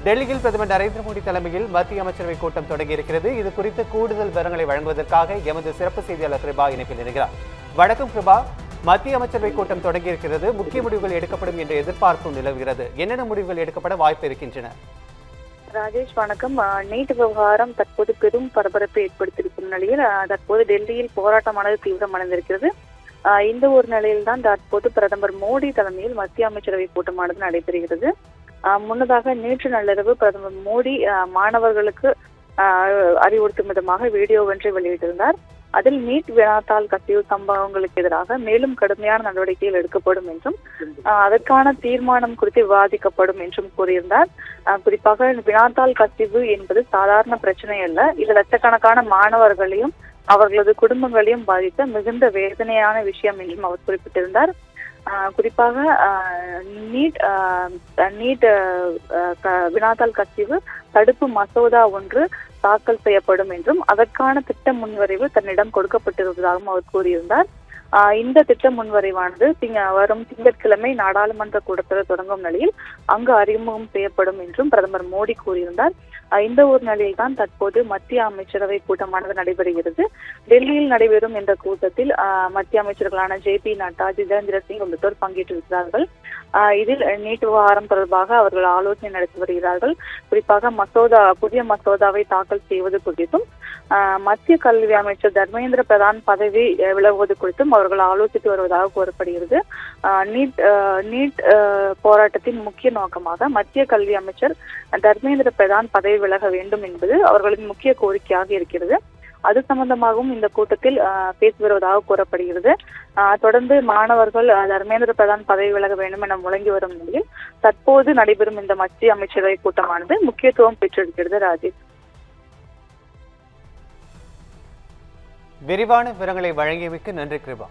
டெல்லியில் பிரதமர் நரேந்திர மோடி தலைமையில் மத்திய அமைச்சரவை கூட்டம் தொடங்கியிருக்கிறது. இது குறித்து கூடுதல் விவரங்களை வழங்குவதற்காக எமது சிறப்பு செய்தியாளர் கிருபா இணைப்பில் இருக்கிறார். வணக்கம் கிருபா. மத்திய அமைச்சரவை கூட்டம் தொடங்கியிருக்கிறது. முக்கிய முடிவுகள் எடுக்கப்படும் என்ற எதிர்பார்ப்பு நிலவுகிறது. என்னென்ன முடிவுகள் எடுக்கப்பட வாய்ப்பு இருக்கின்றன? ராஜேஷ் வணக்கம். நீட் விவகாரம் தற்போது பெரும் பரபரப்பை ஏற்படுத்தியிருக்கும் நிலையில் தற்போது டெல்லியில் போராட்டமானது தீவிரமடைந்திருக்கிறது. இந்த ஒரு நிலையில்தான் தற்போது பிரதமர் மோடி தலைமையில் மத்திய அமைச்சரவை கூட்டமானது நடைபெறுகிறது. முன்னதாக நேற்று நள்ளிரவு பிரதமர் மோடி மாணவர்களுக்கு அறிவுறுத்தும் விதமாக வீடியோ ஒன்றை வெளியிட்டிருந்தார். அதில் நீட் வினாத்தாள் கசிவு சம்பவங்களுக்கு எதிராக மேலும் கடுமையான நடவடிக்கைகள் எடுக்கப்படும் என்றும் அதற்கான தீர்மானம் குறித்து விவாதிக்கப்படும் என்றும் கூறியிருந்தார். குறிப்பாக வினாத்தாள் கசிவு என்பது சாதாரண பிரச்சனை அல்ல. இது லட்சக்கணக்கான மாணவர்களையும் அவர்களது குடும்பங்களையும் பாதித்த மிகுந்த வேதனையான விஷயம் என்றும் அவர் குறிப்பிட்டிருந்தார். குறிப்பாக நீட் வினாத்தாள் கசிவு தடுப்பு மசோதா ஒன்று தாக்கல் செய்யப்படும் என்றும் அதற்கான திட்ட முன்வரைவு தன்னிடம் கொடுக்கப்பட்டிருப்பதாகவும் அவர் கூறியிருந்தார். இந்த திட்ட முன்வரைவானது வரும் திங்கட்கிழமை நாடாளுமன்ற கூட்டத்தில் தொடங்கும் நிலையில் அங்கு அறிமுகம் செய்யப்படும் என்றும் பிரதமர் மோடி கூறியிருந்தார். இந்த ஒரு நிலையில் தான் தற்போது மத்திய அமைச்சரவை கூட்டமானது நடைபெறுகிறது. டெல்லியில் நடைபெறும் இந்த கூட்டத்தில் மத்திய அமைச்சர்களான JP நட்டா, ஜிதேந்திர சிங் உள்ளிட்டோர் பங்கேற்றிருக்கிறார்கள். இதில் நீட் விவகாரம் தொடர்பாக அவர்கள் ஆலோசனை நடத்தி வருகிறார்கள். குறிப்பாக புதிய மசோதாவை தாக்கல் செய்வது குறித்தும் மத்திய கல்வி அமைச்சர் தர்மேந்திர பிரதான் பதவி விலகுவது குறித்தும் அவர்கள் ஆலோசித்து வருவதாக கூறப்படுகிறது. நீட் போராட்டத்தின் முக்கிய நோக்கமாக மத்திய கல்வி அமைச்சர் தர்மேந்திர பிரதான் பதவி விலக வேண்டும் என்பது அவர்களின் முக்கிய கோரிக்கையாக இருக்கிறது. அது சம்பந்தமாகவும் இந்த கூட்டத்தில் பேசி வருவதாக கூறப்படுகிறது. தொடர்ந்து மாணவர்கள் தர்மேந்திர பிரதான் பதவி விலக வேண்டும் என முழங்கி வரும் நிலையில் தற்போது நடைபெறும் இந்த மத்திய அமைச்சரவை கூட்டமானது முக்கியத்துவம் பெற்றிருக்கிறது. ராஜேஷ், விரிவான விவரங்களை வழங்கியமைக்கு நன்றி கிருபா.